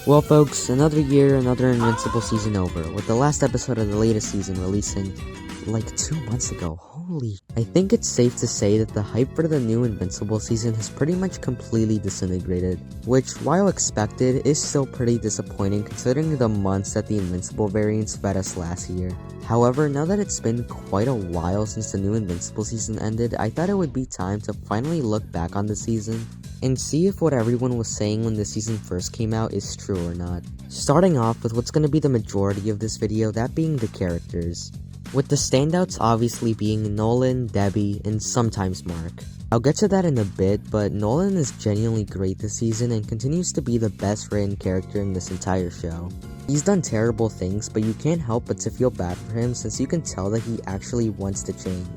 Well folks, another year, another Invincible season over, with the last episode of the latest season releasing like 2 months ago. Holy. I think it's safe to say that the hype for the new Invincible season has pretty much completely disintegrated, which, while expected, is still pretty disappointing considering the months that the Invincible variants fed us last year. However, now that it's been quite a while since the new Invincible season ended, I thought it would be time to finally look back on the season and see if what everyone was saying when the season first came out is true or not. Starting off with what's going to be the majority of this video, that being the characters, with the standouts obviously being Nolan, Debbie, and sometimes Mark. I'll get to that in a bit, but Nolan is genuinely great this season and continues to be the best written character in this entire show. He's done terrible things, but you can't help but to feel bad for him since you can tell that he actually wants to change.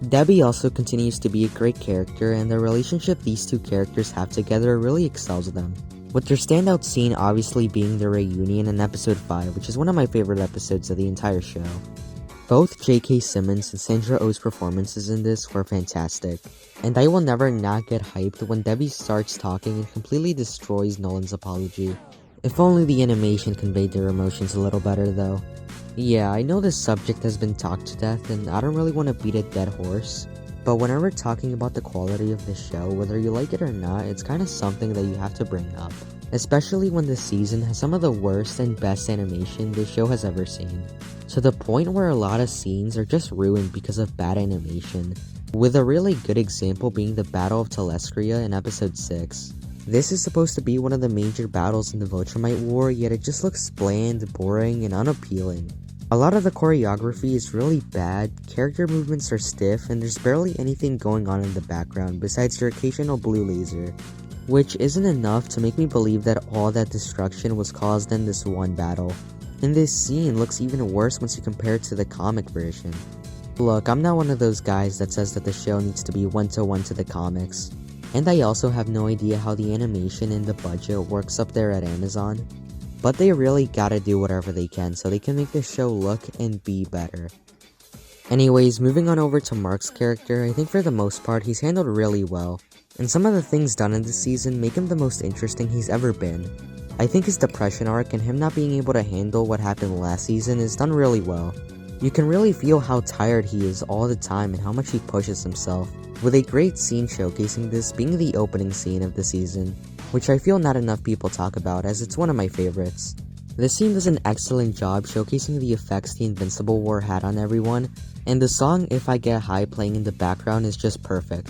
Debbie also continues to be a great character, and the relationship these two characters have together really excels them, with their standout scene obviously being their reunion in episode 5, which is one of my favorite episodes of the entire show. Both J.K. Simmons and Sandra Oh's performances in this were fantastic, and I will never not get hyped when Debbie starts talking and completely destroys Nolan's apology. If only the animation conveyed their emotions a little better though. Yeah, I know this subject has been talked to death and I don't really want to beat a dead horse, but whenever talking about the quality of this show, whether you like it or not, it's kinda something that you have to bring up. Especially when this season has some of the worst and best animation this show has ever seen, to the point where a lot of scenes are just ruined because of bad animation, with a really good example being the Battle of Telescria in episode 6. This is supposed to be one of the major battles in the Viltrumite War, yet it just looks bland, boring, and unappealing. A lot of the choreography is really bad, character movements are stiff, and there's barely anything going on in the background besides your occasional blue laser, which isn't enough to make me believe that all that destruction was caused in this one battle. And this scene looks even worse once you compare it to the comic version. Look, I'm not one of those guys that says that the show needs to be one-to-one to the comics, and I also have no idea how the animation and the budget works up there at Amazon, but they really gotta do whatever they can so they can make the show look and be better. Anyways, moving on over to Mark's character, I think for the most part he's handled really well, and some of the things done in this season make him the most interesting he's ever been. I think his depression arc and him not being able to handle what happened last season is done really well. You can really feel how tired he is all the time and how much he pushes himself, with a great scene showcasing this being the opening scene of the season, which I feel not enough people talk about as it's one of my favorites. This scene does an excellent job showcasing the effects the Invincible War had on everyone, and the song If I Get High playing in the background is just perfect.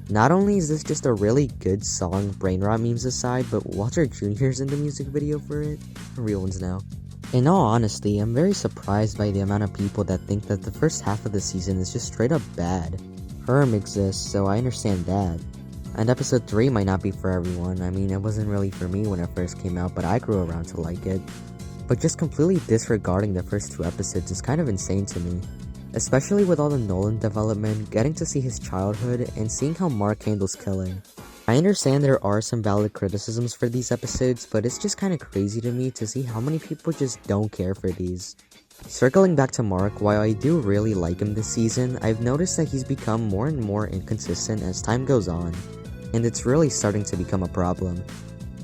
Not only is this just a really good song, brain rot memes aside, but Walter Jr.'s in the music video for it. Real ones now. In all honesty, I'm very surprised by the amount of people that think that the first half of the season is just straight up bad. Herm exists, so I understand that. And episode 3 might not be for everyone. I mean, it wasn't really for me when it first came out, but I grew around to like it. But just completely disregarding the first 2 episodes is kind of insane to me. Especially with all the Nolan development, getting to see his childhood, and seeing how Mark handles killing. I understand there are some valid criticisms for these episodes, but it's just kinda crazy to me to see how many people just don't care for these. Circling back to Mark, while I do really like him this season, I've noticed that he's become more and more inconsistent as time goes on, and it's really starting to become a problem.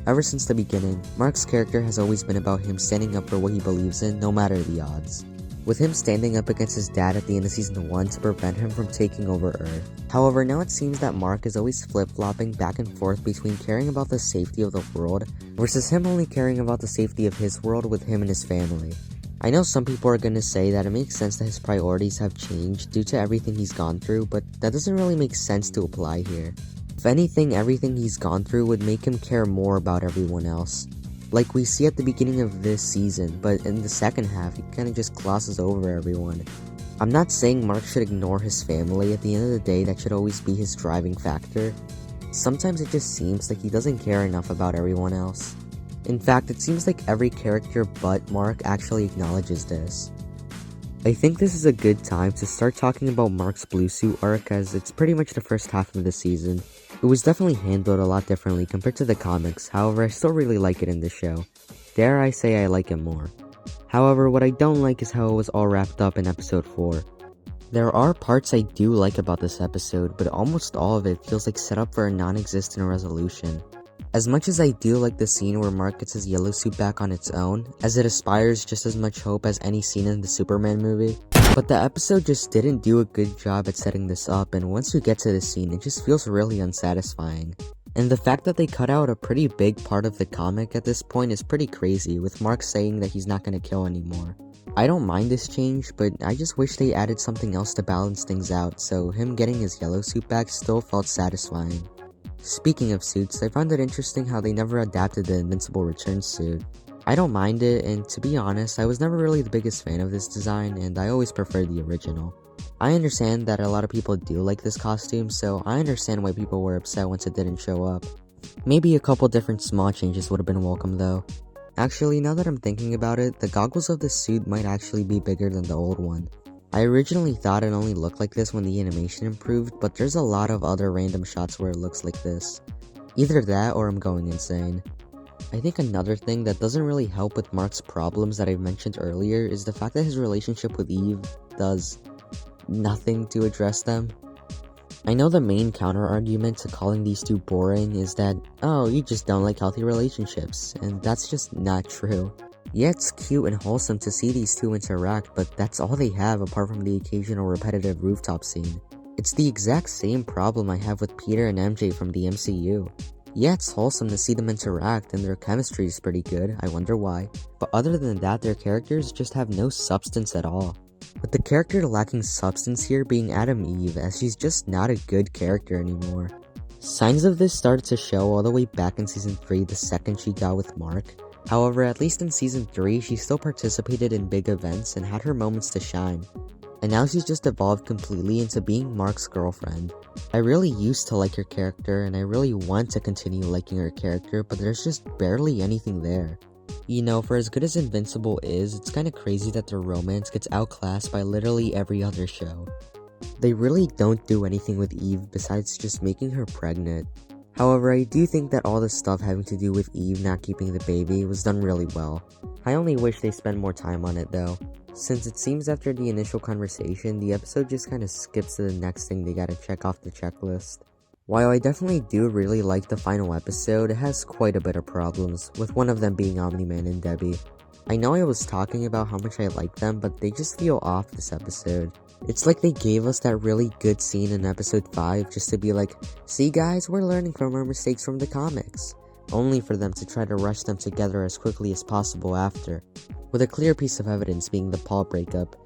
Ever since the beginning, Mark's character has always been about him standing up for what he believes in, no matter the odds, with him standing up against his dad at the end of season 1 to prevent him from taking over Earth. However, now it seems that Mark is always flip-flopping back and forth between caring about the safety of the world versus him only caring about the safety of his world with him and his family. I know some people are gonna say that it makes sense that his priorities have changed due to everything he's gone through, but that doesn't really make sense to apply here. If anything, everything he's gone through would make him care more about everyone else, like we see at the beginning of this season, but in the second half he kinda just glosses over everyone. I'm not saying Mark should ignore his family. At the end of the day, that should always be his driving factor. Sometimes it just seems like he doesn't care enough about everyone else. In fact, it seems like every character but Mark actually acknowledges this. I think this is a good time to start talking about Mark's Blue Suit arc, as it's pretty much the first half of the season. It was definitely handled a lot differently compared to the comics, however I still really like it in the show. Dare I say I like it more. However, what I don't like is how it was all wrapped up in episode 4. There are parts I do like about this episode, but almost all of it feels like set up for a non-existent resolution. As much as I do like the scene where Mark gets his yellow suit back on its own, as it inspires just as much hope as any scene in the Superman movie, but the episode just didn't do a good job at setting this up, and once you get to this scene, it just feels really unsatisfying. And the fact that they cut out a pretty big part of the comic at this point is pretty crazy, with Mark saying that he's not gonna kill anymore. I don't mind this change, but I just wish they added something else to balance things out, so him getting his yellow suit back still felt satisfying. Speaking of suits, I found it interesting how they never adapted the Invincible Return suit. I don't mind it, and to be honest, I was never really the biggest fan of this design, and I always preferred the original. I understand that a lot of people do like this costume, so I understand why people were upset once it didn't show up. Maybe a couple different small changes would have been welcome though. Actually, now that I'm thinking about it, the goggles of this suit might actually be bigger than the old one. I originally thought it only looked like this when the animation improved, but there's a lot of other random shots where it looks like this. Either that or I'm going insane. I think another thing that doesn't really help with Mark's problems that I mentioned earlier is the fact that his relationship with Eve does nothing to address them. I know the main counter-argument to calling these two boring is that, oh, you just don't like healthy relationships, and that's just not true. Yeah, it's cute and wholesome to see these two interact, but that's all they have apart from the occasional repetitive rooftop scene. It's the exact same problem I have with Peter and MJ from the MCU. Yeah, it's wholesome to see them interact and their chemistry is pretty good, I wonder why. But other than that, their characters just have no substance at all. With the character lacking substance here being Adam Eve, as she's just not a good character anymore. Signs of this started to show all the way back in season 3 the second she got with Mark. However, at least in season 3, she still participated in big events and had her moments to shine. And now she's just evolved completely into being Mark's girlfriend. I really used to like her character and I really want to continue liking her character, but there's just barely anything there. You know, for as good as Invincible is, it's kinda crazy that their romance gets outclassed by literally every other show. They really don't do anything with Eve besides just making her pregnant. However, I do think that all the stuff having to do with Eve not keeping the baby was done really well. I only wish they spent more time on it though, since it seems after the initial conversation, the episode just kinda skips to the next thing they gotta check off the checklist. While I definitely do really like the final episode, it has quite a bit of problems, with one of them being Omni-Man and Debbie. I know I was talking about how much I like them, but they just feel off this episode. It's like they gave us that really good scene in episode 5 just to be like, see guys, we're learning from our mistakes from the comics. Only for them to try to rush them together as quickly as possible after, with a clear piece of evidence being the Paul breakup.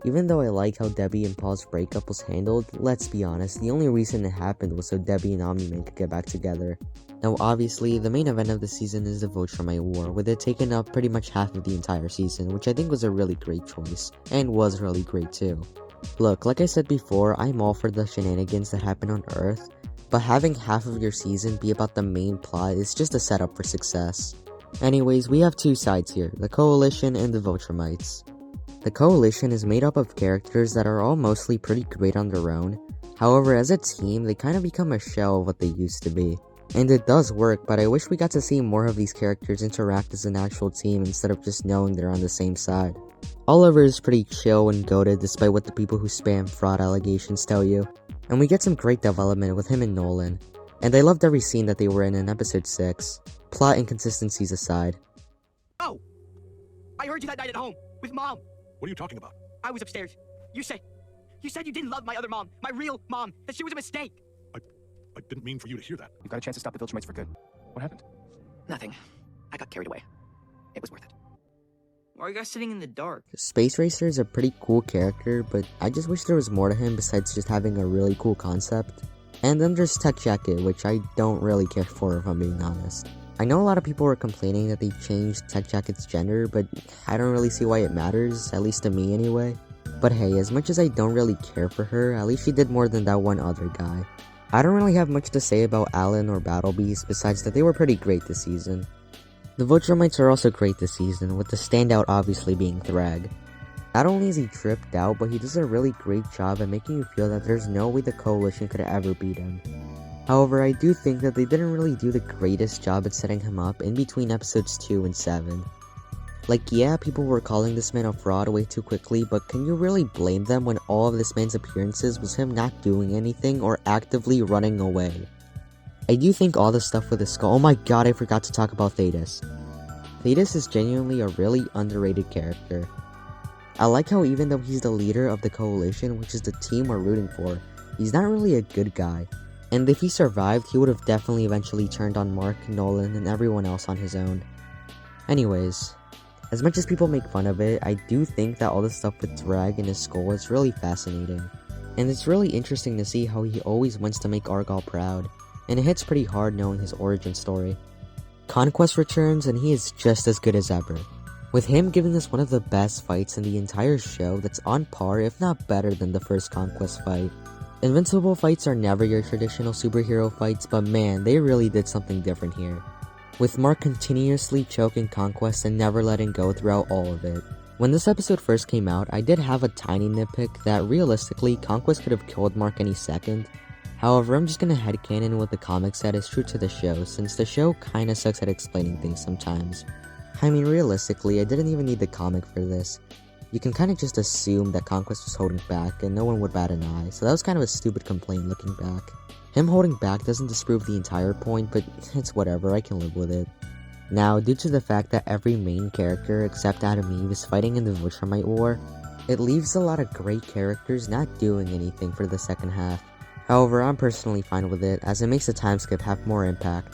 Even though I like how Debbie and Paul's breakup was handled, let's be honest, the only reason it happened was so Debbie and Omni-Man could get back together. Now obviously, the main event of the season is the viltrumite war, with it taking up pretty much half of the entire season, which I think was a really great choice, and was really great too. Look, like I said before, I'm all for the shenanigans that happen on Earth, but having half of your season be about the main plot is just a setup for success. Anyways, we have two sides here, the Coalition and the Viltrumites. The Coalition is made up of characters that are all mostly pretty great on their own. However, as a team, they kind of become a shell of what they used to be. And it does work, but I wish we got to see more of these characters interact as an actual team instead of just knowing they're on the same side. Oliver is pretty chill and goated despite what the people who spam fraud allegations tell you. And we get some great development with him and Nolan. And I loved every scene that they were in episode 6. Plot inconsistencies aside. Oh! I heard you that night at home, with Mom! What are you talking about? I was upstairs. You said you didn't love my other mom, my real mom, that she was a mistake. I didn't mean for you to hear that. You got a chance to stop the Viltrumites for good. What happened? Nothing. I got carried away. It was worth it. Why are you guys sitting in the dark? Space Racer is a pretty cool character, but I just wish there was more to him besides just having a really cool concept. And then there's Tech Jacket, which I don't really care for if I'm being honest. I know a lot of people were complaining that they changed Tech Jacket's gender, but I don't really see why it matters, at least to me anyway. But hey, as much as I don't really care for her, at least she did more than that one other guy. I don't really have much to say about Alan or Battle Beast besides that they were pretty great this season. The Viltrumites are also great this season, with the standout obviously being Thragg. Not only is he tripped out, but he does a really great job at making you feel that there's no way the Coalition could ever beat him. However, I do think that they didn't really do the greatest job at setting him up in between episodes 2 and 7. Like, yeah, people were calling this man a fraud way too quickly, but can you really blame them when all of this man's appearances was him not doing anything or actively running away? I do think all the stuff with the skull— oh my god, I forgot to talk about Thetis. Thetis is genuinely a really underrated character. I like how even though he's the leader of the coalition, which is the team we're rooting for, he's not really a good guy. And if he survived, he would have definitely eventually turned on Mark, Nolan, and everyone else on his own. Anyways, as much as people make fun of it, I do think that all the stuff with Thragg and his skull is really fascinating. And it's really interesting to see how he always wants to make Argyle proud, and it hits pretty hard knowing his origin story. Conquest returns and he is just as good as ever, with him giving us one of the best fights in the entire show that's on par if not better than the first Conquest fight. Invincible fights are never your traditional superhero fights, but man, they really did something different here, with Mark continuously choking Conquest and never letting go throughout all of it. When this episode first came out, I did have a tiny nitpick that realistically Conquest could have killed Mark any second. However, I'm just gonna headcanon what the comic said is true to the show, since the show kinda sucks at explaining things sometimes. I mean, realistically, I didn't even need the comic for this. You can kinda just assume that Conquest was holding back and no one would bat an eye, so that was kind of a stupid complaint looking back. Him holding back doesn't disprove the entire point, but it's whatever, I can live with it. Now, due to the fact that every main character except Adam Eve is fighting in the Viltrumite War, it leaves a lot of great characters not doing anything for the second half. However, I'm personally fine with it, as it makes the time skip have more impact.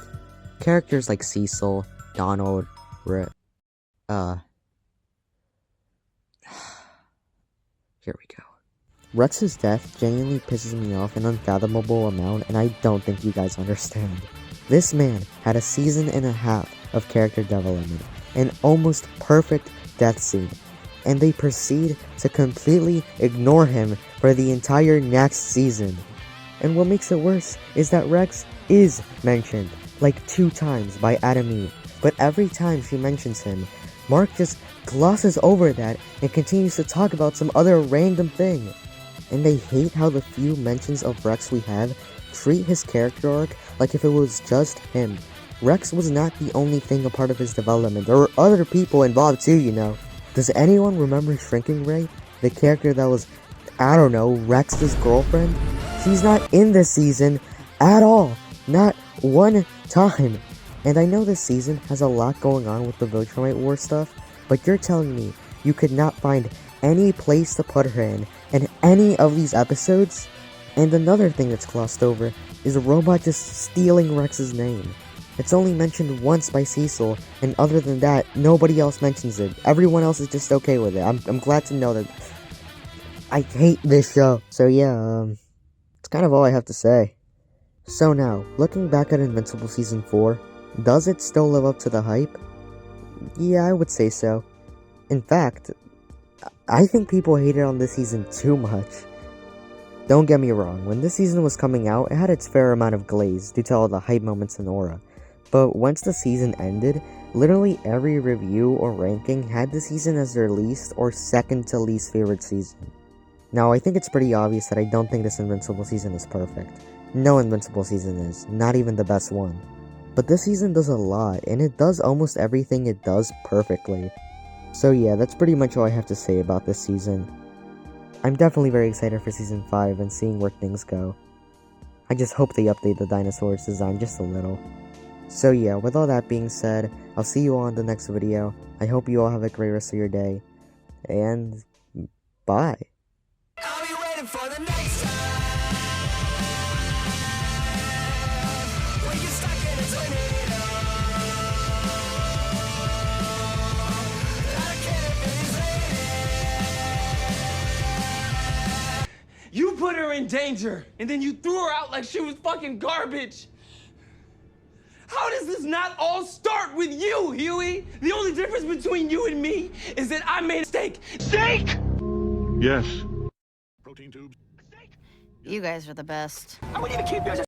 Characters like Cecil, Donald, here we go. Rex's death genuinely pisses me off an unfathomable amount, and I don't think you guys understand. This man had a season and a half of character development, an almost perfect death scene, and they proceed to completely ignore him for the entire next season. And what makes it worse is that Rex is mentioned like 2 times by Adam Eve, but every time she mentions him, Mark just glosses over that and continues to talk about some other random thing. And they hate how the few mentions of Rex we have treat his character arc like if it was just him. Rex was not the only thing a part of his development. There were other people involved too, you know. Does anyone remember Shrinking Ray? The character that was, I don't know, Rex's girlfriend? She's not in this season at all. Not one time. And I know this season has a lot going on with the Viltrumite War stuff, but you're telling me you could not find any place to put her in any of these episodes? And another thing that's glossed over is a robot just stealing Rex's name. It's only mentioned once by Cecil, and other than that, nobody else mentions it. Everyone else is just okay with it. I'm glad to know that. I hate this show. So yeah, it's kind of all I have to say. So now, looking back at Invincible Season 4, does it still live up to the hype? Yeah, I would say so. In fact, I think people hated on this season too much. Don't get me wrong, when this season was coming out, it had its fair amount of glaze due to all the hype moments and aura. But once the season ended, literally every review or ranking had the season as their least or second to least favorite season. Now, I think it's pretty obvious that I don't think this Invincible season is perfect. No Invincible season is, not even the best one. But this season does a lot, and it does almost everything it does perfectly. So yeah, that's pretty much all I have to say about this season. I'm definitely very excited for Season 5 and seeing where things go. I just hope they update the dinosaurs design just a little. So yeah, with all that being said, I'll see you all in the next video. I hope you all have a great rest of your day. And bye. I'll be waiting for the next time. When you're stuck in a tornado. I can't be saved. You put her in danger, and then you threw her out like she was fucking garbage. How does this not all start with you, Huey? The only difference between you and me is that I made a mistake. Steak! Yes. Protein tubes. You guys are the best. I wouldn't even keep yours.